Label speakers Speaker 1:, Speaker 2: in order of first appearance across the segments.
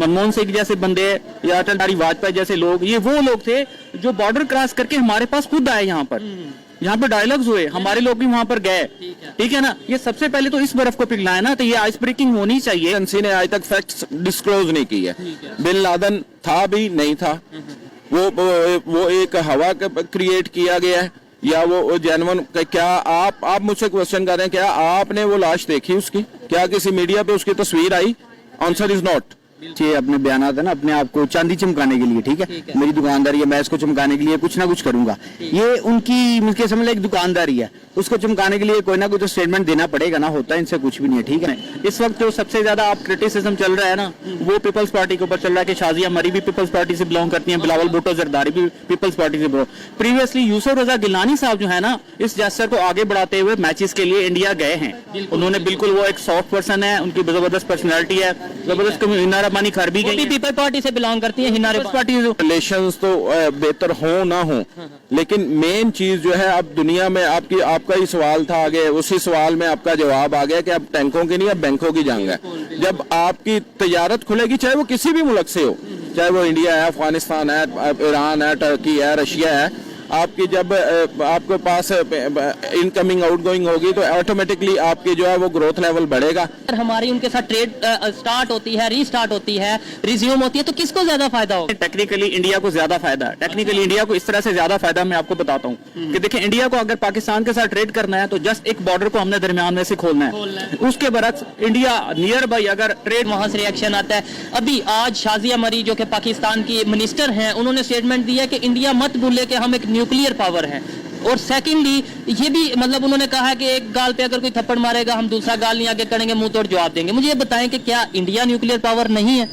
Speaker 1: मनमोहन सिंह जैसे बंदे या अटल बिहारी वाजपेयी जैसे लोग, ये वो लोग थे जो बॉर्डर क्रॉस करके हमारे पास खुद आए यहाँ पे डायलॉग्स हुए, हमारे लोग भी वहां पर गए, ठीक है ना। ये सबसे पहले तो इस बर्फ को पिघलाए ना, तो ये आइस ब्रेकिंग होनी चाहिए।
Speaker 2: एजेंसी ने आज तक फैक्ट्स डिस्क्लोज नहीं की है। बिन लादेन था भी नहीं था, वो एक हवा क्रिएट किया गया है या वो जेन्युइन। क्या आप मुझसे क्वेश्चन कर रहे हैं, क्या आपने वो लाश देखी उसकी? क्या किसी मीडिया पे उसकी तस्वीर आई? Answer is not.
Speaker 1: ये अपने बयानात है ना, अपने आप को चांदी चमकाने के लिए, ठीक है, मेरी दुकानदारी है, मैं इसको चमकाने के लिए कुछ ना कुछ करूंगा। ये उनकी मुझे समझ एक दुकानदारी है, उसको चमकाने के लिए कोई ना कोई तो स्टेटमेंट देना पड़ेगा ना, होता है इनसे कुछ भी नहीं है, ठीक है। इस वक्त जो सबसे ज्यादा आप क्रिटिसिज्म चल रहा है ना, वो पीपल्स पार्टी के ऊपर चल रहा है कि शाजिया मरी भी पीपल्स पार्टी से बिलोंग करती है, बिलावल भुट्टो जरदारी भी पीपल्स पार्टी से बिलोंग। प्रीवियसली यूसुफ रजा गिलानी साहब जो है ना, इस जेस्चर को आगे बढ़ाते हुए मैचेस के लिए इंडिया गए हैं। उन्होंने बिल्कुल, वो एक सॉफ्ट पर्सन है, उनकी जबरदस्त पर्सनैलिटी है, जबरदस्त हिना रब्बानी खर भी गई, पीपल पार्टी से बिलोंग करती है। हिना पार्टी
Speaker 2: रिलेशंस तो बेहतर हो ना हो, लेकिन मेन चीज जो है, अब दुनिया में आपका ही सवाल था आगे, उसी सवाल में आपका जवाब आ गया कि अब टैंकों की नहीं, अब बैंकों की जंग है। जब आपकी तजारत खुलेगी, चाहे वो किसी भी मुल्क से हो, चाहे वो इंडिया है, अफगानिस्तान है, ईरान है, टर्की है, रशिया है, आपकी जब आपके पास इनकमिंग आउटगोइंग होगी तो ऑटोमेटिकली आपकी जो है वो ग्रोथ लेवल बढ़ेगा।
Speaker 3: हमारी उनके साथ ट्रेड स्टार्ट होती है, रीस्टार्ट होती है, रिज्यूम होती है, तो किसको ज्यादा फायदा होगा?
Speaker 1: टेक्निकली इंडिया को ज्यादा फायदा है। टेक्निकली इंडिया को इस तरह से ज्यादा फायदा मैं आपको बताता हूँ कि देखिए, इंडिया को अगर पाकिस्तान के साथ ट्रेड करना है तो जस्ट एक बॉर्डर को हमने दरमियान में से खोलना है, उसके बरक्स इंडिया नियर बाई अगर ट्रेड,
Speaker 3: वहां से रिएक्शन आता है। अभी आज शाजिया मरी जो कि पाकिस्तान की मिनिस्टर हैं, उन्होंने स्टेटमेंट दिया कि इंडिया मत भूले कि हम एक न्यूक्लियर पावर है। और सेकेंडली ये भी मतलब उन्होंने कहा कि एक गाल पे अगर कोई थप्पड़ मारेगा, हम दूसरा गाल नहीं आगे करेंगे, मुंह तोड़ जवाब देंगे। मुझे ये बताएं कि क्या इंडिया न्यूक्लियर पावर नहीं है?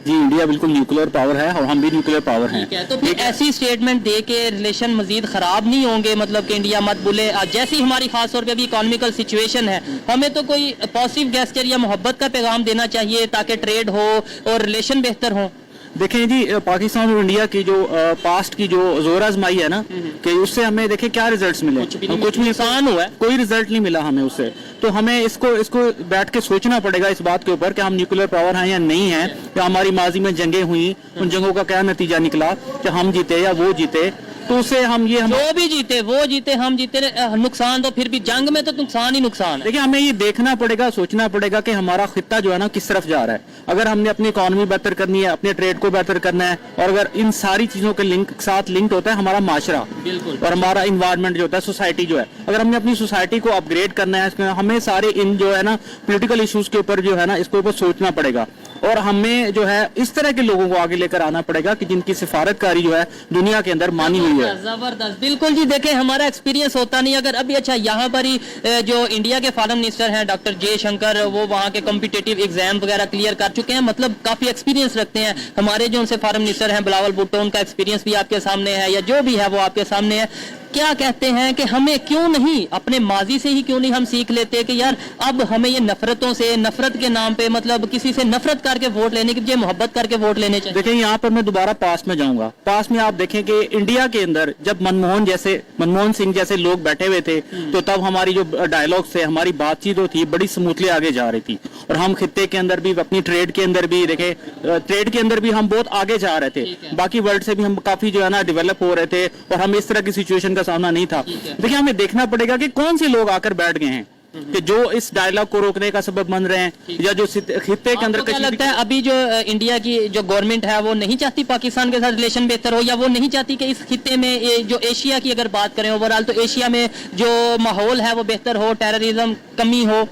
Speaker 1: जी, इंडिया बिल्कुल न्यूक्लियर पावर है और हम भी न्यूक्लियर पावर हैं।
Speaker 3: तो फिर ऐसी स्टेटमेंट दे के रिलेशन मजीद खराब नहीं होंगे? मतलब कि इंडिया मत भूले, जैसी हमारी खास तौर पे भी इकोनॉमिकल सिचुएशन है, हमें तो कोई पॉजिटिव गेस्चर या मोहब्बत का पैगाम देना चाहिए ताकि ट्रेड हो और रिलेशन बेहतर हो।
Speaker 1: देखें जी, पाकिस्तान और इंडिया की जो पास्ट की जो जोर आजमाई है ना, कि उससे हमें देखें क्या रिजल्ट्स मिले, कुछ भी नुकसान हुआ है, कोई रिजल्ट नहीं मिला हमें उससे। तो हमें इसको बैठ के सोचना पड़ेगा इस बात के ऊपर कि हम न्यूक्लियर पावर हैं या नहीं है, या हमारी माजी में जंगें हुई, उन जंगों का क्या नतीजा निकला, कि हम जीते या वो जीते, तो उससे हम
Speaker 3: जो भी जीते, वो जीते, हम जीते, नुकसान तो फिर भी जंग में तो नुकसान ही नुकसान है।
Speaker 1: देखिए, हमें ये देखना पड़ेगा, सोचना पड़ेगा कि हमारा खित्ता जो है ना किस तरफ जा रहा है। अगर हमने अपनी इकोनॉमी बेहतर करनी है, अपने ट्रेड को बेहतर करना है, और अगर इन सारी चीजों के साथ लिंक्ड होता है हमारा माशरा और हमारा इन्वायरमेंट जो होता है, सोसाइटी जो है, अगर हमने अपनी सोसाइटी को अपग्रेड करना है, हमें सारे इन जो है ना पोलिटिकल इश्यूज के ऊपर जो है ना, इसके ऊपर सोचना पड़ेगा। और हमें जो है इस तरह के लोगों को आगे लेकर आना पड़ेगा कि जिनकी सिफारतकारी जो है दुनिया के अंदर मानी हुई है।
Speaker 3: जबरदस्त, बिल्कुल जी। देखें, हमारा एक्सपीरियंस होता नहीं अगर अभी, अच्छा यहाँ पर ही जो इंडिया के फॉरेन मिनिस्टर हैं डॉक्टर जयशंकर, वो वहाँ के कॉम्पिटिटिव एग्जाम वगैरह क्लियर कर चुके हैं, मतलब काफी एक्सपीरियंस रखते हैं। हमारे जो उनसे फॉरेन मिनिस्टर हैं बिलावल भुट्टो, उनका एक्सपीरियंस भी आपके सामने है, या जो भी है वो आपके सामने है। क्या कहते हैं कि हमें क्यों नहीं अपने माजी से ही क्यों नहीं हम सीख लेते कि यार अब हमें ये नफरतों से, नफरत के नाम पे, मतलब किसी से नफरत करके वोट लेने की बजाय मोहब्बत करके वोट लेने चाहिए।
Speaker 1: देखिए, यहाँ पर मैं दोबारा पास में जाऊंगा। पास में आप देखें कि इंडिया के अंदर जब मनमोहन सिंह जैसे लोग बैठे हुए थे, तो तब हमारी जो डायलॉग थे, हमारी बातचीत जो थी, बड़ी स्मूथली आगे जा रही थी, और हम खित्ते के अंदर भी, अपनी ट्रेड के अंदर भी, देखे ट्रेड के अंदर भी हम बहुत आगे जा रहे थे, बाकी वर्ल्ड से भी हम काफी जो है ना डेवलप हो रहे थे, और हम इस तरह की सिचुएशन का सामना नहीं था। देखिए, हमें देखना पड़ेगा कि कौन से लोग आकर बैठ गए हैं कि जो इस डायलॉग को रोकने का सबब बन रहे हैं, या जो खित्ते के अंदर।
Speaker 3: क्या लगता है अभी जो इंडिया की जो गवर्नमेंट है वो नहीं चाहती पाकिस्तान के साथ रिलेशन बेहतर हो, या वो नहीं चाहती कि इस खित्ते में जो एशिया की अगर बात करें ओवरऑल, तो एशिया में जो माहौल है वो बेहतर हो, टेररिज्म कमी हो?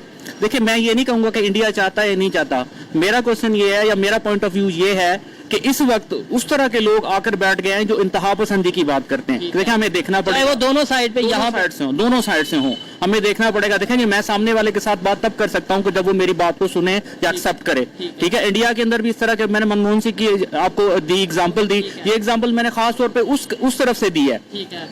Speaker 1: देखिए, मैं ये नहीं कहूंगा कि इंडिया चाहता है या नहीं चाहता। मेरा क्वेश्चन ये है, या मेरा पॉइंट ऑफ व्यू ये है कि इस वक्त उस तरह के लोग आकर बैठ गए हैं जो इंतहा पसंदी की बात करते हैं। देखिए, हमें देखना पड़ेगा,
Speaker 3: वो दोनों साइड पे, यहाँ
Speaker 1: साइड से हो, दोनों साइड से हो, हमें देखना पड़ेगा। देखेंगे, मैं सामने वाले के साथ बात तब कर सकता हूं कि जब वो मेरी बात को सुने या एक्सेप्ट करे, ठीक है। इंडिया के अंदर भी इस तरह के, मैंने मनमोहन सिंह की आपको दी एग्जांपल दी, ये एग्जांपल मैंने खास तौर पे उस तरफ से दी है,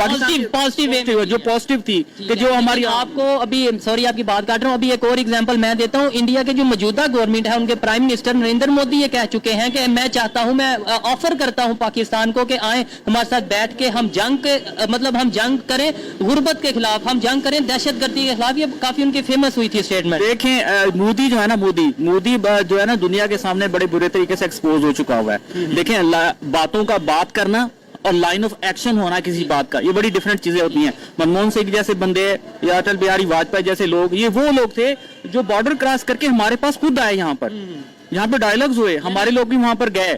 Speaker 1: पॉजिटिव जो पॉजिटिव थी, कि जो हमारी।
Speaker 3: आपको अभी, सॉरी आपकी बात काट रहा हूँ, अभी एक और एग्जाम्पल मैं देता हूँ। इंडिया के जो मौजूदा गवर्नमेंट है, उनके प्राइम मिनिस्टर नरेंद्र मोदी ये कह चुके हैं कि मैं चाहता हूँ, मैं ऑफर करता हूँ पाकिस्तान को कि आए हमारे साथ बैठ के हम जंग करें गुर्बत के खिलाफ, हम जंग करें दहशत गर्दी के खिलाफ, ये काफी उनकी फेमस हुई थी स्टेटमेंट।
Speaker 1: देखें मोदी जो है ना, मोदी जो है ना दुनिया के सामने बड़े बुरे तरीके से एक्सपोज हो चुका हुआ है। देखें बातों का बात करना और लाइन ऑफ एक्शन होना किसी बात का, ये बड़ी डिफरेंट चीजें होती हैं। मनमोहन सिंह जैसे बंदे या अटल बिहारी वाजपेयी जैसे लोग, ये वो लोग थे जो बॉर्डर क्रॉस करके हमारे पास खुद आए, यहाँ पे डायलॉग्स हुए, हमारे लोग भी वहां पर गए,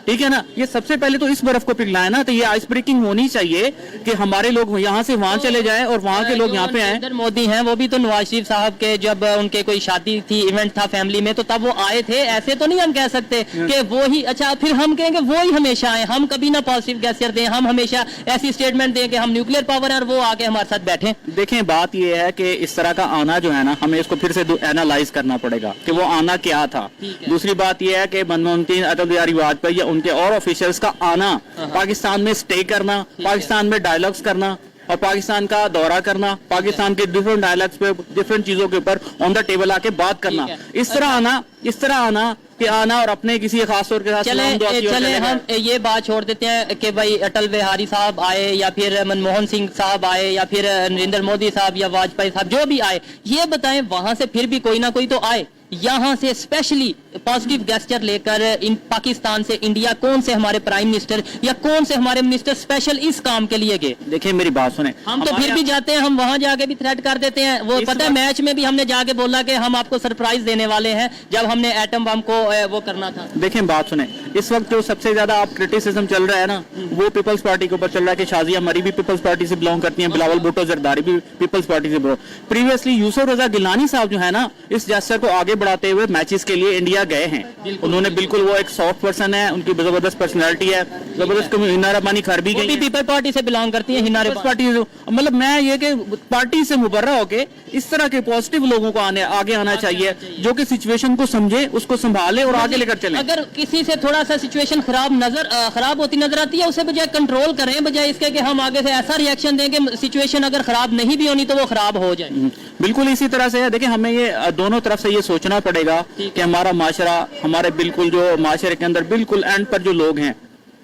Speaker 1: ठीक है ना। ये सबसे पहले तो इस बर्फ को पिघलाए ना, तो ये आइस ब्रेकिंग होनी चाहिए कि हमारे लोग यहाँ से वहां चले जाए और वहां के लोग यहाँ पे आए।
Speaker 3: नरेंद्र मोदी हैं, वो भी तो नवाज शरीफ साहब के जब उनके कोई शादी थी, इवेंट था फैमिली में, तो तब वो आए थे। ऐसे तो नहीं हम कह सकते कि वो ही, अच्छा फिर हम कहेंगे वो ही हमेशा आए, हम कभी ना पॉजिटिव गैसर दें, हम हमेशा ऐसी स्टेटमेंट दें कि हम न्यूक्लियर पावर है और वो आके हमारे साथ बैठे।
Speaker 1: देखें बात ये है कि इस तरह का आना जो है ना, हमें इसको फिर से एनालाइज करना पड़ेगा कि वो आना क्या था। दूसरी बात यह है कि मनमोहन सिंह, अटल बिहारी वाजपेयी या उनके और ऑफिशियल्स का आना, पाकिस्तान में स्टे करना, पाकिस्तान में डायलॉग्स करना और पाकिस्तान का दौरा करना, पाकिस्तान के डिफरेंट डायलॉग्स पे डिफरेंट चीजों के ऊपर ऑन द टेबल आके बात करना, इस तरह आना कि आना और अपने किसी खास तौर के साथ
Speaker 3: चले हम ये बात छोड़ देते हैं कि भाई अटल बिहारी साहब आए या फिर मनमोहन सिंह साहब आए या फिर नरेंद्र मोदी साहब या वाजपेयी साहब, जो भी आए, ये बताएं वहां से फिर भी कोई ना कोई तो आए, यहाँ से स्पेशली पॉजिटिव गेस्चर लेकर इन पाकिस्तान से इंडिया कौन से हमारे प्राइम मिनिस्टर या कौन से हमारे मिनिस्टर स्पेशल इस काम के लिए गए?
Speaker 1: देखिए मेरी बात सुने,
Speaker 3: हम तो फिर भी जाते हैं, हम वहां जाके भी थ्रेट कर देते हैं। वो पता है मैच में भी हमने जाके बोला कि हम आपको सरप्राइज देने वाले हैं जब हमने एटम बम को वो करना था।
Speaker 1: देखें बात सुने, इस वक्त जो सबसे ज्यादा आप क्रिटिसिज्म चल रहा है ना, वो पीपल्स पार्टी के ऊपर चल रहा है कि शाजिया मरी भी पीपल्स पार्टी से बिलोंग करती है, बिलावल भुट्टो जरदारी भी पीपल्स पार्टी से बिलोंग। प्रीवियसली यूसुफ रजा गिलानी साहब जो है ना, इस जेस्चर को आगे बढ़ाते हुए मैचेस के लिए इंडिया गए हैं। उन्होंने बिल्कुल, वो एक सॉफ्ट पर्सन है, उनकी जबरदस्त पर्सनैलिटी है, जबरदस्त। हिना रब्बानी घर भी गई,
Speaker 3: पीपल पार्टी से बिलोंग करती है, हिना
Speaker 1: पार्टी। मतलब मैं ये कि पार्टी से मुबर्रा होके इस तरह के पॉजिटिव लोगों को आगे आना चाहिए, जो कि सिचुएशन को समझे, उसको संभाले और आगे लेकर चले।
Speaker 3: अगर किसी से थोड़ा सा सिचुएशन खराब होती नजर आती है, उसे बजाय कंट्रोल करें, बजाय इसके कि हम आगे से ऐसा रिएक्शन दें कि सिचुएशन अगर खराब नहीं भी होनी तो वो खराब हो जाए।
Speaker 1: बिल्कुल इसी तरह से है। देखिए हमें ये दोनों तरफ से ये सोचना पड़ेगा कि हमारा माशरा, हमारे बिल्कुल जो माशरे के अंदर बिल्कुल एंड पर जो लोग हैं,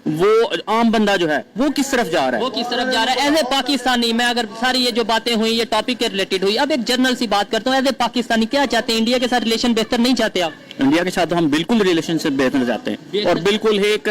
Speaker 1: वो आम बंदा जो है वो किस तरफ जा रहा है,
Speaker 3: एज ए पाकिस्तानी। मैं अगर सारी ये जो बातें हुई ये टॉपिक के रिलेटेड हुई, अब एक जर्नल सी बात करता हूँ, एज ए पाकिस्तानी क्या चाहते हैं? इंडिया के साथ रिलेशन बेहतर नहीं चाहते आप?
Speaker 1: इंडिया के साथ तो हम बिल्कुल रिलेशनशिप बेहतर चाहते हैं और बिल्कुल एक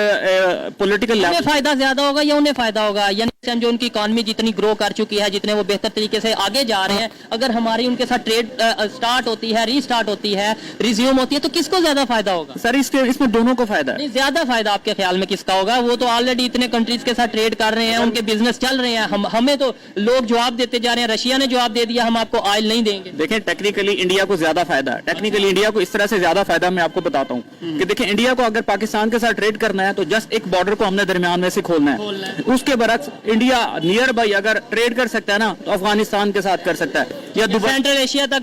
Speaker 1: पॉलिटिकल लेवल
Speaker 3: फायदा ज्यादा होगा या उन्हें फायदा होगा? यानी जो उनकी इकॉनमी जितनी ग्रो कर चुकी है, जितने वो बेहतर तरीके से आगे जा रहे हैं, अगर हमारी उनके साथ ट्रेड स्टार्ट होती है, रीस्टार्ट होती है, रिज्यूम होती है, तो किसको ज्यादा फायदा होगा?
Speaker 1: सर इसमें दोनों को फायदा है।
Speaker 3: ज्यादा फायदा आपके ख्याल में किसका होगा? वो तो ऑलरेडी इतने कंट्रीज के साथ ट्रेड कर रहे हैं, उनके बिजनेस चल रहे हैं। हमें तो लोग जवाब देते जा रहे हैं, रशिया ने जवाब दे दिया हम आपको ऑयल नहीं देंगे।
Speaker 1: देखिए टेक्निकली इंडिया को ज्यादा फायदा है, टेक्निकली इंडिया को इस तरह से ज्यादा फायदा मैं आपको बताता हूँ कि देखिए इंडिया को अगर पाकिस्तान के साथ ट्रेड करना है तो जस्ट एक बॉर्डर को हमने दरमियान में से खोलना है, उसके बरक्स इंडिया नियर बाई अगर ट्रेड कर सकता है ना तो अफगानिस्तान के साथ कर सकता है या
Speaker 3: सेंट्रल एशिया तक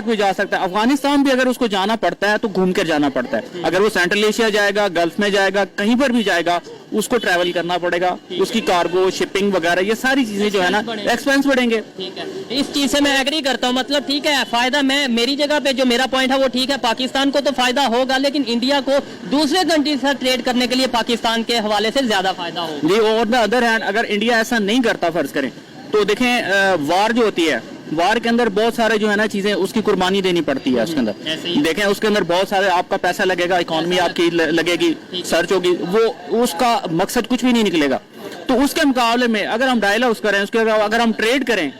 Speaker 3: भी जा
Speaker 1: सकता है। अफगानिस्तान भी अगर उसको जाना पड़ता है तो घूम कर जाना पड़ता है। अगर वो सेंट्रल एशिया जाएगा, गल्फ में जाएगा, कहीं पर भी जाएगा, उसको ट्रैवल करना पड़ेगा, उसकी कार्गो, शिपिंग वगैरह ये सारी चीजें जो है ना एक्सपेंस बढ़ेंगे।
Speaker 3: ठीक है, इस चीज से मैं एग्री करता हूँ। मतलब ठीक है, फायदा मेरी जगह पे जो मेरा पॉइंट है वो ठीक है, पाकिस्तान को तो फायदा होगा, लेकिन इंडिया को दूसरे कंट्री से ट्रेड करने के लिए पाकिस्तान के हवाले से ज्यादा फायदा होगा।
Speaker 1: जी, और द अदर हैंड अगर इंडिया ऐसा नहीं करता, फर्ज करें तो देखें वार जो होती है, वार के अंदर बहुत सारे जो है ना चीजें उसकी कुर्बानी देनी पड़ती है। उसके अंदर देखें, उसके अंदर बहुत सारे आपका पैसा लगेगा, इकोनॉमी आपकी लगेगी, सर्च होगी, वो उसका मकसद कुछ भी नहीं निकलेगा। तो उसके मुकाबले में अगर हम डायलॉग्स करें, उसके अगर हम ट्रेड करें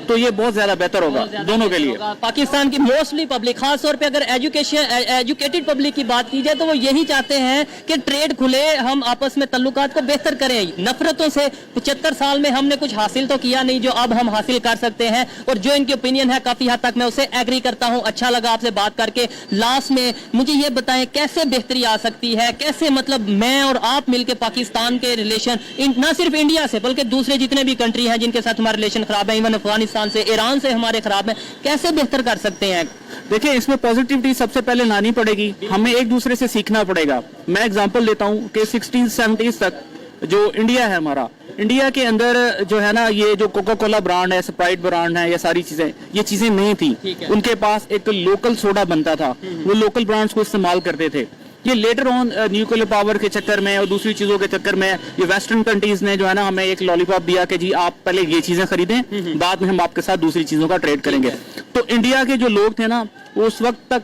Speaker 1: तो ये बहुत ज्यादा बेहतर होगा दोनों के लिए।
Speaker 3: पाकिस्तान की मोस्टली पब्लिक, खास तौर पे अगर एजुकेटेड पब्लिक की बात की जाए तो वो यही चाहते हैं कि ट्रेड खुले, हम आपस में तल्लुकात को बेहतर करें। नफरतों से 75 साल में हमने कुछ हासिल तो किया नहीं जो अब हम हासिल कर सकते हैं, और जो इनकी ओपिनियन है काफी हद तक मैं उससे एग्री करता हूं। अच्छा लगा आपसे बात करके। लास्ट में मुझे ये बताएं कैसे बेहतरी आ सकती है, कैसे मतलब मैं और आप मिलकर पाकिस्तान के रिलेशन न सिर्फ इंडिया से बल्कि दूसरे जितने भी कंट्री हैं जिनके साथ हमारे रिलेशन खराब है, इवन अफगानिस्तान से, ईरान से हमारे खराब है, कैसे बेहतर कर सकते हैं?
Speaker 1: देखिए इसमें पॉजिटिविटी सबसे पहले लानी पड़ेगी, हमें एक दूसरे से सीखना पड़ेगा। मैं एग्जांपल देता हूं कि 60-70s तक जो इंडिया है हमारा, इंडिया के अंदर जो है ना ये जो कोका कोला ब्रांड है, स्प्राइट ब्रांड है, ये सारी चीजें, ये चीजें नहीं थी। उनके पास एक लोकल सोडा बनता था, वो लोकल ब्रांड्स को इस्तेमाल करते थे। ये लेटर ऑन न्यूक्लियर पावर के चक्कर में और दूसरी चीजों के चक्कर में ये वेस्टर्न कंट्रीज ने जो है ना हमें एक लॉलीपॉप दिया कि जी आप पहले ये चीजें खरीदें, बाद में हम आपके साथ दूसरी चीजों का ट्रेड करेंगे। तो इंडिया के जो लोग थे ना वो उस वक्त तक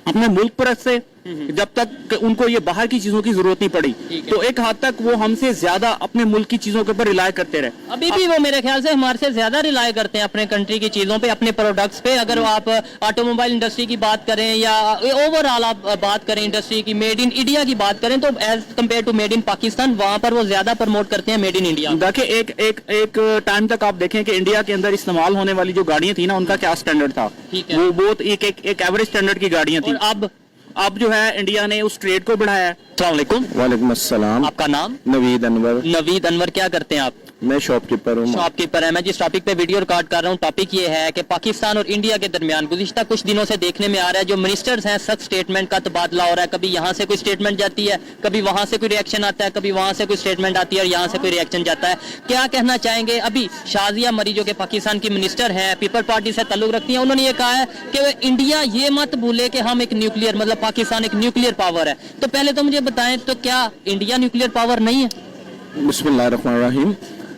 Speaker 1: अपने मुल्क परस्त से जब तक उनको ये बाहर की चीजों की जरूरत नहीं पड़ी, तो एक हद तक वो हमसे ज्यादा अपने मुल्क की चीजों के ऊपर रिलाय करते रहे।
Speaker 3: अभी भी वो मेरे ख्याल से हमारे से ज्यादा रिलाय करते हैं अपने कंट्री की चीजों पे, अपने प्रोडक्ट्स पे। अगर आप ऑटोमोबाइल इंडस्ट्री की बात करें या ओवरऑल आप बात करें इंडस्ट्री की, मेड इन इंडिया की बात करें, तो as compared to made in Pakistan वहां पर वो ज्यादा प्रमोट करते हैं मेड इन इंडिया।
Speaker 1: देखिए एक टाइम तक आप देखें कि इंडिया के अंदर इस्तेमाल होने वाली जो गाड़ियां थी ना उनका क्या स्टैंडर्ड था,
Speaker 3: ठीक है।
Speaker 1: वो बहुत एक एवरेज स्टैंडर्ड की गाड़ियां थी।
Speaker 3: और
Speaker 1: अब जो है इंडिया ने उस ट्रेड को बढ़ाया है। अस्सलाम वालेकुम।
Speaker 2: वालेकुम अस्सलाम।
Speaker 3: आपका नाम?
Speaker 2: नवीद अनवर।
Speaker 3: नवीद अनवर, क्या करते हैं आप?
Speaker 2: मैं शॉपकीपर हूँ।
Speaker 3: शॉपकीपर है। मैं जिस टॉपिक पे वीडियो रिकॉर्ड कर रहा हूँ, टॉपिक ये है कि पाकिस्तान और इंडिया के दरमियान गुज़िश्ता कुछ दिनों से देखने में आ रहा है जो मिनिस्टर्स हैं सख्त स्टेटमेंट का तबादला हो रहा है। कभी यहाँ से कोई स्टेटमेंट जाती है, कभी वहाँ से कोई रिएक्शन आता है, कभी वहाँ से कोई स्टेटमेंट आती है और यहाँ से कोई रिएक्शन जाता है। क्या कहना चाहेंगे? अभी शाजिया मरी जो कि पाकिस्तान की मिनिस्टर हैं, पीपल पार्टी से ताल्लुक रखती हैं, उन्होंने ये कहा है कि इंडिया ये मत भूले कि हम एक न्यूक्लियर, मतलब पाकिस्तान एक न्यूक्लियर पावर है। तो पहले तो मुझे बताएं, तो क्या इंडिया न्यूक्लियर पावर नहीं है?
Speaker 2: बिस्मिल्लाहिर्रहमानिर्रहीम।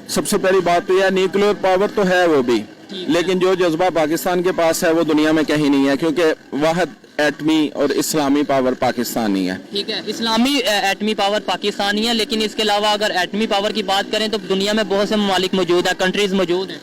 Speaker 2: सबसे पहली बात तो यह न्यूक्लियर पावर तो है वो भी, लेकिन जो जज्बा पाकिस्तान के पास है वो दुनिया में कहीं नहीं है, क्योंकि वाहिद एटमी और इस्लामी पावर पाकिस्तानी है।
Speaker 3: ठीक है, इस्लामी एटमी पावर पाकिस्तानी है, लेकिन इसके अलावा अगर एटमी पावर की बात करें तो दुनिया में बहुत से ममालिक मौजूद है, कंट्रीज मौजूद हैं,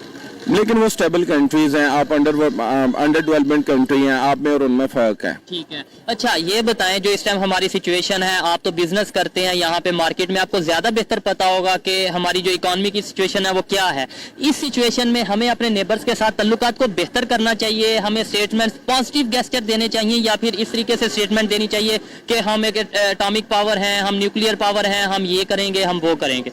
Speaker 2: लेकिन वो स्टेबल कंट्रीज हैं। आप अंडर डेवलपमेंट कंट्री हैं, आप में और उनमें फर्क है।
Speaker 3: ठीक है। अच्छा ये बताएं, जो इस टाइम हमारी सिचुएशन है, आप तो बिजनेस करते हैं यहाँ पे मार्केट में, आपको ज्यादा बेहतर पता होगा कि हमारी जो इकोनॉमी की सिचुएशन है वो क्या है। इस सिचुएशन में हमें अपने नेबर्स के साथ तल्लुकात को बेहतर करना चाहिए, हमें स्टेटमेंट पॉजिटिव गेस्चर देने चाहिए, या फिर इस तरीके से स्टेटमेंट देनी चाहिए कि हम एक एटॉमिक पावर हैं, हम न्यूक्लियर पावर हैं, हम ये करेंगे, हम वो करेंगे?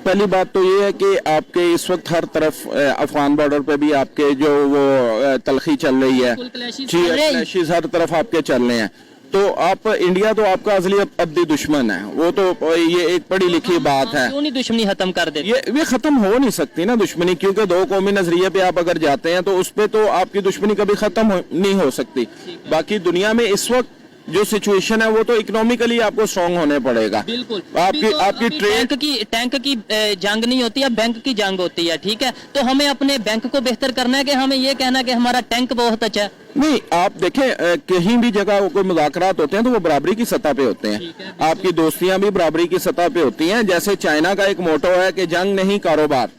Speaker 2: पहली बात तो ये है कि आपके इस वक्त हर तरफ अफगान बॉर्डर पे भी आपके जो वो तलखी चल रही है, क्लैशेस हर तरफ आपके चल रहे हैं। तो आप इंडिया तो आपका असली अब्दी दुश्मन है, वो तो ये एक पढ़ी लिखी बात है।
Speaker 3: क्यों नहीं दुश्मनी खत्म कर दे?
Speaker 2: ये खत्म हो नहीं सकती ना दुश्मनी, क्योंकि दो कौमी नजरिए पे आप अगर जाते हैं तो उस पे तो आपकी दुश्मनी कभी खत्म नहीं हो सकती। बाकी दुनिया में इस वक्त जो सिचुएशन है वो तो इकोनॉमिकली आपको स्ट्रांग होने पड़ेगा।
Speaker 3: बिल्कुल।
Speaker 2: आपकी ट्रेड
Speaker 3: टैंक की जंग नहीं होती है, बैंक की जंग होती है। ठीक है, तो हमें अपने बैंक को बेहतर करना है कि हमें ये कहना है कि हमारा टैंक बहुत अच्छा है?
Speaker 2: नहीं, आप देखें कहीं भी जगह कोई मुज़ाकरात होते हैं तो वो बराबरी की सतह पे होते हैं। आपकी दोस्तियां भी बराबरी की सतह पे होती हैं। जैसे चाइना का एक मोटो है कि जंग नहीं कारोबार,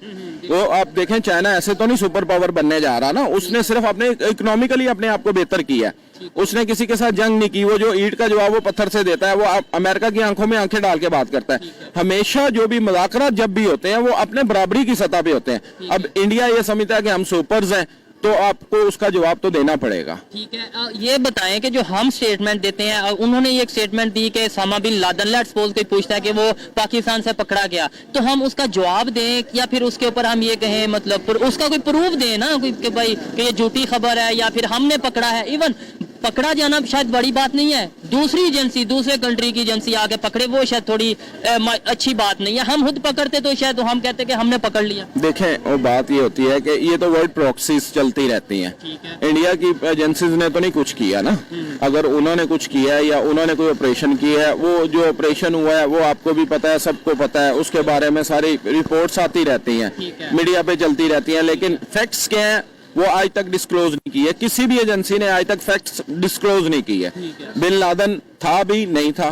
Speaker 2: तो आप देखें चाइना ऐसे तो नहीं सुपर पावर बनने जा रहा ना, उसने सिर्फ अपने इकोनॉमिकली अपने आप को बेहतर किया है। उसने किसी के साथ जंग नहीं की। वो जो ईंट का जवाब वो पत्थर से देता है, वो अमेरिका की आंखों में आंखें डाल के बात करता है। हमेशा जो भी मुज़ाकरात जब भी होते हैं वो अपने बराबरी की सतह पे होते हैं। अब इंडिया ये समझता है कि हम सुपर्स हैं, तो आपको उसका जवाब तो देना पड़ेगा।
Speaker 3: ठीक है, ये बताएं कि जो हम स्टेटमेंट देते हैं, उन्होंने ये एक स्टेटमेंट दी कि Osama bin Laden, let's suppose कोई पूछता है कि वो पाकिस्तान से पकड़ा गया, तो हम उसका जवाब दें या फिर उसके ऊपर हम ये कहें, मतलब उसका कोई प्रूफ दें ना कि भाई कि ये झूठी खबर है या फिर हमने पकड़ा है। इवन पकड़ा जाना शायद बड़ी बात नहीं है, दूसरी एजेंसी, दूसरे कंट्री की एजेंसी आके पकड़े वो शायद थोड़ी अच्छी बात नहीं है। हम खुद पकड़ते तो शायद हम कहते कि हमने पकड़ लिया।
Speaker 2: देखें वो बात ये होती है कि ये तो वर्ल्ड प्रॉक्सीज चलती रहती हैं। इंडिया की एजेंसीज ने तो नहीं कुछ किया ना। अगर उन्होंने कुछ किया है या उन्होंने कोई ऑपरेशन किया है, वो जो ऑपरेशन हुआ है वो आपको भी पता है, सबको पता है, उसके बारे में सारी रिपोर्ट्स आती रहती हैं, मीडिया पे चलती रहती हैं। लेकिन फैक्ट्स क्या है वो आज तक डिस्क्लोज नहीं की है, किसी भी एजेंसी ने आज तक फैक्ट्स डिस्क्लोज नहीं की है। बिन लादेन था भी नहीं था,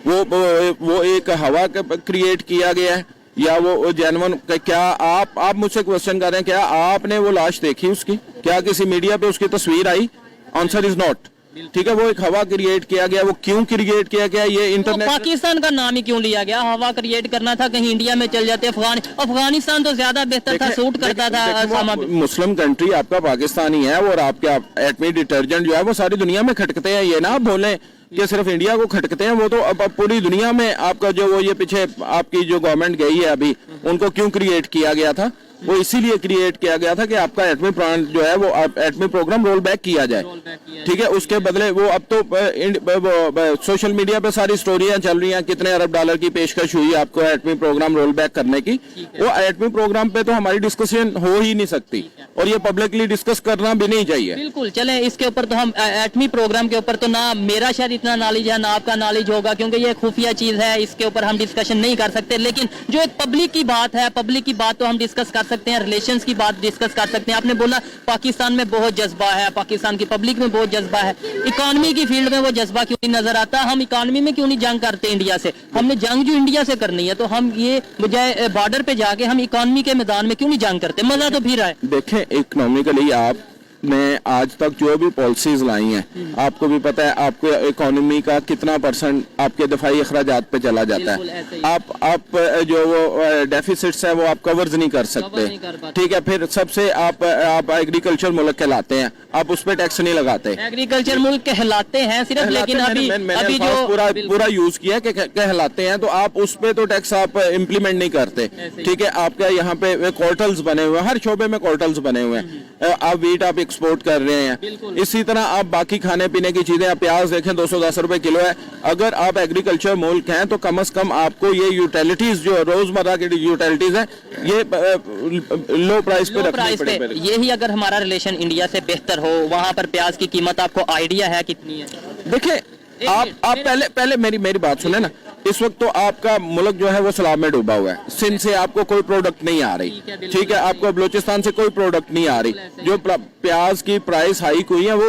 Speaker 2: वो एक हवा क्रिएट किया गया है या वो जेन्युइन? क्या आप मुझसे क्वेश्चन कर रहे हैं, क्या आपने वो लाश देखी उसकी? क्या किसी मीडिया पे उसकी तस्वीर आई? Answer is not. ठीक है, वो एक हवा क्रिएट किया गया। वो क्यों क्रिएट किया गया? ये इंटरनेट
Speaker 3: पाकिस्तान का नाम ही क्यों लिया गया? हवा क्रिएट करना था, कहीं इंडिया में चल जाते। अफगानिस्तान तो ज्यादा बेहतर था, सूट करता था।
Speaker 2: मुस्लिम कंट्री आपका पाकिस्तान ही है, और आपका एटमी डिटर्जेंट जो है वो सारी दुनिया में खटकते हैं। ये ना आप बोलें कि सिर्फ इंडिया को खटकते हैं, वो तो अब पूरी दुनिया में आपका जो वो ये पीछे आपकी जो गवर्नमेंट गई है अभी, उनको क्यों क्रिएट किया गया था? वो इसीलिए क्रिएट किया गया था कि आपका एटमी प्लांट जो है वो एटमी प्रोग्राम रोल बैक किया जाए, ठीक है। उसके बदले वो अब तो सोशल मीडिया पे सारी स्टोरियां चल रही हैं, कितने अरब डॉलर की पेशकश हुई आपको एटमी प्रोग्राम रोल बैक करने की। वो एटमी प्रोग्राम पे तो हमारी डिस्कशन हो ही नहीं सकती, और ये पब्लिकली डिस्कस करना भी नहीं चाहिए।
Speaker 3: बिल्कुल, चले इसके ऊपर तो हम एटमी प्रोग्राम के ऊपर तो ना मेरा शायद इतना नॉलेज है ना आपका नॉलेज होगा, क्योंकि ये खुफिया चीज है, इसके ऊपर हम डिस्कशन नहीं कर सकते। लेकिन जो एक पब्लिक की बात है, पब्लिक की बात तो हम डिस्कस कर सकते हैं, रिलेशंस की बात डिस्कस कर सकते हैं। आपने बोला पाकिस्तान में बहुत जज्बा है, पाकिस्तान की पब्लिक में बहुत जज्बा है, इकोनॉमी की फील्ड में वो जज्बा क्यों नहीं नजर आता? हम इकोनॉमी में क्यों नहीं जंग करते इंडिया से? हमने जंग जो इंडिया से करनी है, तो हम ये बजाय बॉर्डर पे जाके हम इकोनॉमी के मैदान में क्यों नहीं जंग करते? मजा तो फिर आए।
Speaker 2: देखें, इकोनॉमिकली आपने आज तक जो भी पॉलिसीज लाई हैं, आपको भी पता है आपके इकोनॉमी का कितना परसेंट आपके दफाई अखराजात पे चला जाता है। आप जो वो डेफिसिट्स है वो आप कवर्स नहीं कर सकते, ठीक है। फिर सबसे आप एग्रीकल्चर मुल्क कहलाते हैं, आप उस पर टैक्स नहीं लगाते।
Speaker 3: एग्रीकल्चर मुल्क कहलाते हैं सिर्फ, लेकिन अभी जो
Speaker 2: पूरा यूज किया कि कहलाते हैं, तो आप उस पे तो टैक्स आप इम्प्लीमेंट नहीं करते, ठीक है। आपके यहाँ पे क्वार्टल्स बने हुए हैं, हर शोबे में क्वार्टल्स बने हुए हैं। आप वीट आप एक्सपोर्ट कर रहे हैं, इसी तरह आप बाकी खाने पीने की चीजें, आप प्याज देखें 210 रुपए किलो है। अगर आप एग्रीकल्चर मुल्क हैं तो कम से कम आपको ये यूटिलिटीज जो रोजमर्रा की यूटिलिटीज है ये लो प्राइस पे रखनी पड़ेगी।
Speaker 3: यही अगर हमारा रिलेशन इंडिया से बेहतर हो, वहाँ पर प्याज की कीमत आपको आइडिया है कितनी है?
Speaker 2: देखिए, आप पहले मेरी बात सुने ना। इस वक्त तो आपका मुल्क जो है वो सैलाब में डूबा हुआ है। सिंध से आपको कोई प्रोडक्ट नहीं आ रही, ठीक है। आपको बलूचिस्तान से कोई प्रोडक्ट नहीं आ रही। जो प्याज की प्राइस हाइक हुई है वो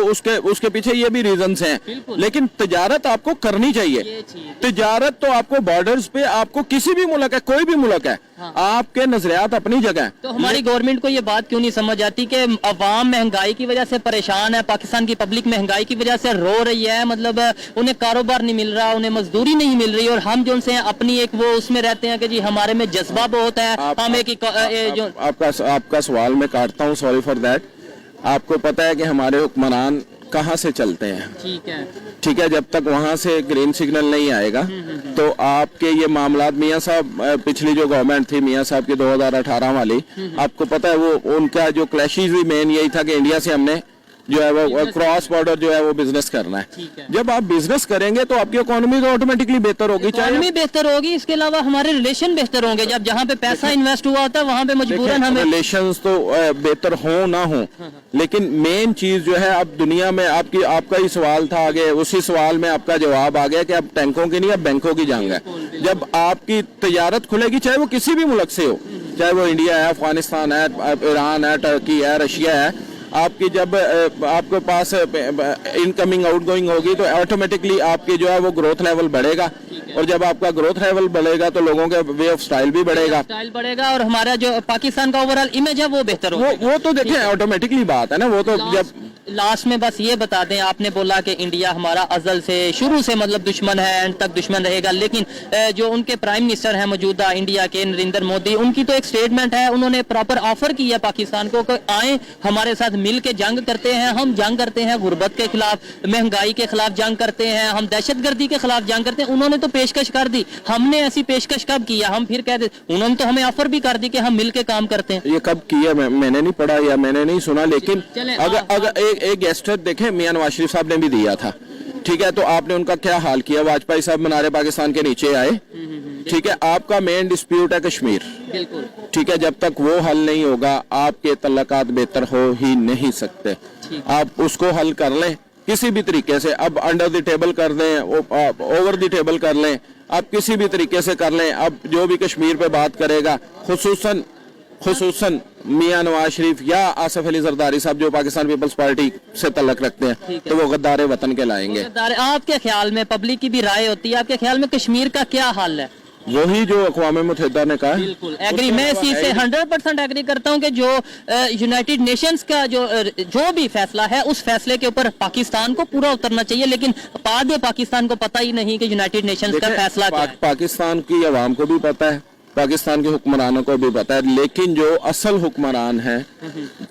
Speaker 2: उसके पीछे ये भी रीजंस हैं। लेकिन तिजारत आपको करनी चाहिए। तिजारत तो आपको बॉर्डर्स पे, आपको किसी भी मुल्क है, कोई भी मुल्क है, आपके नजरियात अपनी जगह है।
Speaker 3: तो हमारी गवर्नमेंट को ये बात क्यों नहीं समझ आती कि अवाम महंगाई की वजह से परेशान है, पाकिस्तान की पब्लिक महंगाई की वजह से रो रही है, मतलब उन्हें कारोबार नहीं मिल रहा, उन्हें मजदूरी नहीं मिल रही, और हम जो उनसे अपनी एक वो उसमें रहते हैं कि जी हमारे में जज्बा बहुत है। हम एक
Speaker 2: आपका सवाल मैं काटता हूँ, सॉरी फॉर दैट। आपको पता है कि हमारे हुक्मरान कहाँ से चलते हैं, ठीक है। जब तक वहां से ग्रीन सिग्नल नहीं आएगा तो आपके ये मामलात, मियां साहब पिछली जो गवर्नमेंट थी मियां साहब की 2018 वाली, आपको पता है वो उनका जो क्लैशेज भी मेन यही था कि इंडिया से हमने जो है वो क्रॉस बॉर्डर जो है वो बिजनेस करना है। जब आप बिजनेस करेंगे तो आपकी इकोनॉमी तो ऑटोमेटिकली बेहतर होगी,
Speaker 3: इकोनॉमी बेहतर होगी, इसके अलावा हमारे रिलेशन बेहतर होंगे। जब जहाँ पे पैसा इन्वेस्ट हुआ होता है वहाँ पे मजबूरन हमें
Speaker 2: रिलेशंस तो बेहतर हो ना हो, लेकिन मेन चीज जो है अब दुनिया में आपका ही सवाल था आगे, उसी सवाल में आपका जवाब आ गया कि अब टैंकों की नहीं अब बैंकों की जंग है। जब आपकी तजारत खुलेगी, चाहे वो किसी भी मुल्क से हो, चाहे वो इंडिया है, अफगानिस्तान है, ईरान है, टर्की है, रशिया है, आपकी जब आपके पास इनकमिंग आउटगोइंग होगी तो ऑटोमेटिकली आपकी जो है वो ग्रोथ लेवल बढ़ेगा, और जब आपका ग्रोथ लेवल बढ़ेगा तो लोगों के वे ऑफ स्टाइल भी बढ़ेगा,
Speaker 3: और हमारा जो पाकिस्तान का ओवरऑल इमेज है वो बेहतर होगा।
Speaker 2: वो तो देखिए ऑटोमेटिकली बात है ना। वो तो जब
Speaker 3: लास्ट में बस ये बता दें, आपने बोला कि इंडिया हमारा अजल से शुरू से मतलब दुश्मन है, एंड तक दुश्मन रहेगा, लेकिन जो उनके प्राइम मिनिस्टर हैं मौजूदा इंडिया के, नरेंद्र मोदी, उनकी तो एक स्टेटमेंट है, उन्होंने प्रॉपर ऑफर की है पाकिस्तान को कि आए हमारे साथ मिल के जंग करते हैं। हम जंग करते हैं गुर्बत के खिलाफ, महंगाई के खिलाफ जंग करते हैं, हम दहशतगर्दी के खिलाफ जंग करते हैं। उन्होंने तो पेशकश कर दी, हमने ऐसी पेशकश कब किया? हम फिर कह दे, उन्होंने तो हमें ऑफर भी कर दी कि हम मिल के काम करते हैं।
Speaker 2: ये कब किया मैंने नहीं पढ़ा या मैंने नहीं सुना, लेकिन अगर एक गेस्टर देखे मियां नवाज शरीफ साहब ने भी दिया था, ठीक है। तो आपने उनका क्या हाल किया? वाजपेयी साहब मनारे पाकिस्तान के नीचे आए, ठीक है। आपका मेन डिस्प्यूट है कश्मीर, ठीक है। जब तक वो हल नहीं होगा आपके तल्लकात बेहतर हो ही नहीं सकते। आप उसको हल कर लें किसी भी तरीके से, अब अंडर द टेबल कर दें, ओवर द टेबल कर लें, आप किसी भी तरीके से कर लें। अब जो भी कश्मीर पे बात करेगा, खुसूसन मियां नवाज शरीफ या आसिफ अली जरदारी साहब जो पाकिस्तान पीपल्स पार्टी से तल्लक रखते हैं, तो वो गद्दारे वतन के लाएंगे।
Speaker 3: आपके ख्याल में, पब्लिक की भी राय होती है, आपके ख्याल में कश्मीर का क्या हाल है?
Speaker 2: वही जो अक़वाम मुत्तहिदा ने कहा।
Speaker 3: बिल्कुल एग्री, मैं इस चीज से 100% एग्री करता हूं कि जो यूनाइटेड नेशंस का जो भी फैसला है, उस फैसले के ऊपर पाकिस्तान को पूरा उतरना चाहिए। लेकिन बाद में पाकिस्तान को पता ही नहीं कि यूनाइटेड नेशंस का फैसला क्या है।
Speaker 2: पाकिस्तान की अवाम को भी पता है, पाकिस्तान के हुक्मरानों को भी पता है, लेकिन जो असल हुक्मरान हैं,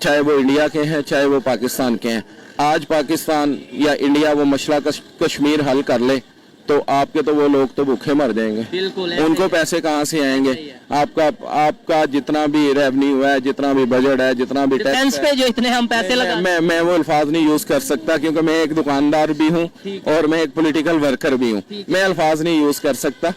Speaker 2: चाहे वो इंडिया के हैं चाहे वो पाकिस्तान के हैं, आज पाकिस्तान या इंडिया वो मसला कश्मीर हल कर ले तो आपके तो वो लोग तो भूखे मर जाएंगे,
Speaker 3: बिल्कुल
Speaker 2: उनको पैसे कहाँ से आएंगे? आपका जितना भी रेवेन्यू है, जितना भी बजट है, जितना भी
Speaker 3: डिफेंस पे जो इतने हम पैसे लगा,
Speaker 2: मैं वो अल्फाज नहीं यूज कर सकता क्योंकि मैं एक दुकानदार भी हूँ और मैं एक पॉलिटिकल वर्कर भी हूँ, मैं अल्फाज नहीं यूज कर सकता।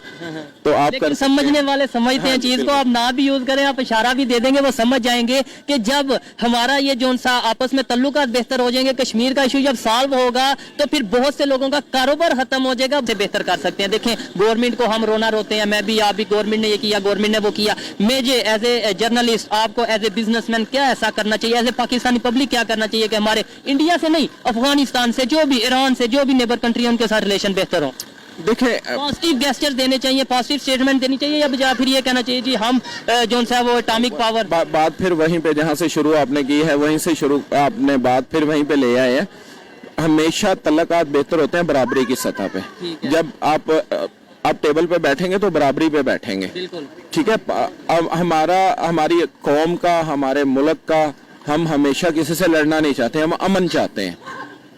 Speaker 2: तो आप
Speaker 3: लेकिन समझने वाले समझते हैं चीज को, आप ना भी यूज करें, आप इशारा भी दे देंगे, वो समझ जाएंगे कि जब हमारा ये जो सा आपस में तल्लुकात बेहतर हो जाएंगे, कश्मीर का इशू जब सॉल्व होगा तो फिर बहुत से लोगों का कारोबार खत्म हो जाएगा, उसे बेहतर कर सकते हैं। देखें गवर्नमेंट को हम रोना रोते हैं, मैं भी, आप भी, गवर्नमेंट ने ये किया, गवर्नमेंट ने वो किया। मुझे एज ए जर्नलिस्ट, आपको एज ए बिजनेसमैन क्या ऐसा करना चाहिए, एज ए पाकिस्तानी पब्लिक क्या करना चाहिए कि हमारे इंडिया से नहीं, अफगानिस्तान से, जो भी ईरान से, जो भी नेबर कंट्री है, उनके साथ रिलेशन बेहतर हो?
Speaker 2: देखिए,
Speaker 3: पॉजिटिव गेस्चर देने चाहिए, पॉजिटिव स्टेटमेंट देनी चाहिए, या बजाय फिर ये कहना चाहिए जी हम जो सा वो एटॉमिक पावर?
Speaker 2: बात फिर वहीं पे जहाँ से शुरू आपने की है, वहीं से शुरू आपने बात फिर वहीं पे ले आए हैं। हमेशा तल्लुकात बेहतर होते हैं बराबरी की सतह पे। जब आप टेबल पे बैठेंगे तो बराबरी पे बैठेंगे, ठीक है। अब हमारी कौम का, हमारे मुल्क का, हम हमेशा किसी से लड़ना नहीं चाहते, हम अमन चाहते हैं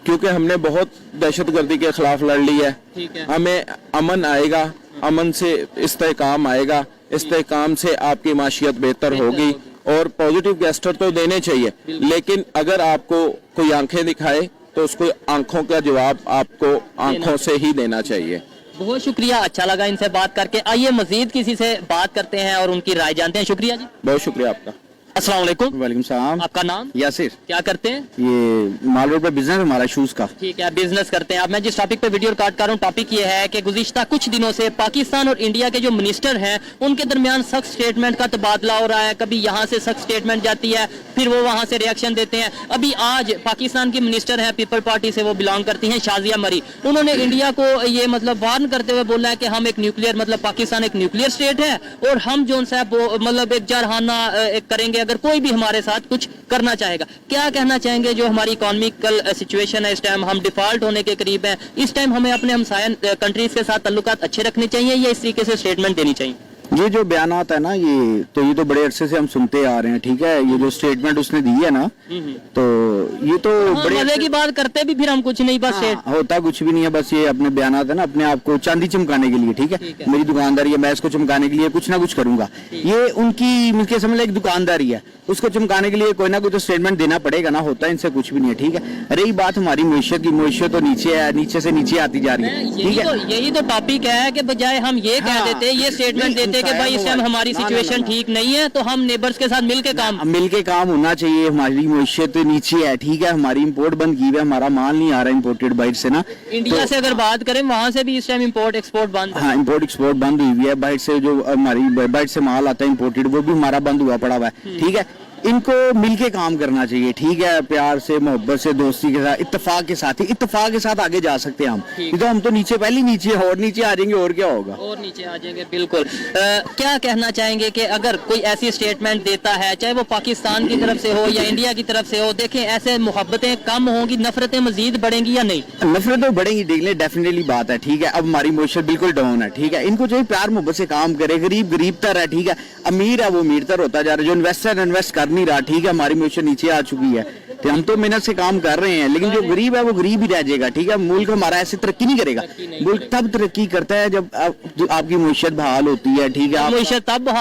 Speaker 2: क्योंकि हमने बहुत दहशतगर्दी के खिलाफ लड़ ली है। हमें अमन आएगा, अमन से इस्तेहकाम आएगा, इस्तेहकाम से आपकी माशियत बेहतर होगी। और पॉजिटिव गेस्टर तो देने चाहिए, लेकिन अगर आपको कोई आंखें दिखाए तो उसको आंखों का जवाब आपको आंखों से ही देना चाहिए।
Speaker 3: बहुत शुक्रिया, अच्छा लगा इनसे बात करके। आइए मजीद किसी से बात करते हैं और उनकी राय जानते हैं। शुक्रिया जी,
Speaker 2: बहुत शुक्रिया आपका।
Speaker 3: अस्सलाम वालेकुम।
Speaker 1: वालेकुम सलाम।
Speaker 3: आपका नाम?
Speaker 1: यासिर।
Speaker 3: क्या करते हैं?
Speaker 1: ये माल रोड पे बिजनेस है हमारा, शूज का।
Speaker 3: ठीक है, बिजनेस करते हैं आप। मैं जिस टॉपिक पे वीडियो रिकॉर्ड कर रहा हूँ, टॉपिक ये है कि गुज़िश्ता कुछ दिनों से पाकिस्तान और इंडिया के जो मिनिस्टर हैं उनके दरमियान सख्त स्टेटमेंट का तबादला हो रहा है। कभी यहाँ से सख्त स्टेटमेंट जाती है, फिर वो वहाँ से रिएक्शन देते हैं। अभी आज पाकिस्तान की मिनिस्टर है, पीपल पार्टी से वो बिलोंग करती हैं, शाजिया मरी, उन्होंने इंडिया को ये मतलब वार्न करते हुए बोला है कि हम एक न्यूक्लियर, मतलब पाकिस्तान एक न्यूक्लियर स्टेट है और हम जो है वो मतलब एक जारहाना करेंगे अगर कोई भी हमारे साथ कुछ करना चाहेगा। क्या कहना चाहेंगे जो हमारी इकोनॉमिकल सिचुएशन है, इस टाइम हम डिफॉल्ट होने के करीब हैं, इस टाइम हमें अपने हमसाया कंट्रीज के साथ ताल्लुकात अच्छे रखने चाहिए या इस तरीके से स्टेटमेंट देनी चाहिए?
Speaker 1: ये जो बयान आता है ना, ये तो बड़े अरसे से हम सुनते आ रहे हैं, ठीक है। ये जो स्टेटमेंट उसने दी है ना, तो ये तो बड़े
Speaker 3: मजे की बात करते भी फिर हम कुछ नहीं, बस
Speaker 1: होता कुछ भी नहीं है, बस ये अपने बयान आता है ना, अपने आप को चांदी चमकाने के लिए, ठीक है। मेरी दुकानदारी है, मैं इसको चमकाने के लिए कुछ ना कुछ करूंगा। ये उनकी मिलके समझ लो एक दुकानदारी है, उसको चमकाने के लिए कोई ना कोई तो स्टेटमेंट देना पड़ेगा ना, होता है इनसे कुछ भी नहीं है, ठीक है। रही बात हमारी मैशत की, मैशत तो नीचे है, नीचे से नीचे आती जा रही है, ठीक है।
Speaker 3: यही तो टॉपिक है कि बजाय हम ये कह देते, ये स्टेटमेंट देते कि भाई इस टाइम हमारी सिचुएशन ठीक नहीं है, तो हम नेबर्स के साथ मिलके काम
Speaker 1: होना चाहिए। हमारी मैशत नीचे है, ठीक है, हमारी इंपोर्ट बंद की है, हमारा माल नहीं आ रहा इंपोर्टेड बाहर से ना।
Speaker 3: इंडिया से अगर बात करें वहां से भी इस टाइम इंपोर्ट एक्सपोर्ट बंद,
Speaker 1: हाँ, इंपोर्ट एक्सपोर्ट बंद हुई है। बाहर से जो हमारी बाहर से माल आता है इंपोर्टेड, वो भी हमारा बंद हुआ पड़ा हुआ है, ठीक है। इनको मिलके काम करना चाहिए, ठीक है, प्यार से, मोहब्बत से, दोस्ती के साथ, इत्तेफाक के साथ, ही इत्तेफाक के साथ आगे जा सकते हैं हम। तो हम तो नीचे पहले नीचे और नीचे आ जाएंगे, और क्या होगा,
Speaker 3: और नीचे आ जाएंगे। बिल्कुल। क्या कहना चाहेंगे कि अगर कोई ऐसी स्टेटमेंट देता है, चाहे वो पाकिस्तान की तरफ से हो या इंडिया की तरफ से हो, देखें ऐसे मोहब्बतें कम होंगी, नफरतें मजीद बढ़ेंगी या नहीं?
Speaker 1: नफरत तो बढ़ेंगी, डेफिनेटली बात है, ठीक है। अब हमारी मैशत बिल्कुल डाउन है, ठीक है। इनको जो प्यार मोहब्बत से काम करे, गरीब तर है, ठीक है, अमीर है वो अमीर तर होता जा रहा है, जो इन्वेस्टर इन्वेस्ट कर नहीं रहा, ठीक है। हमारी मैशत नीचे आ चुकी है, तो हम तो मेहनत से काम कर रहे हैं, लेकिन जो गरीब है वो गरीब ही रह जाएगा, ठीक है। मुल्क हमारा ऐसे तरक्की नहीं करेगा, मुल्क तब तरक्की करता है जब आपकी मैशत बहाल होती है, ठीक है।
Speaker 3: मैशत तब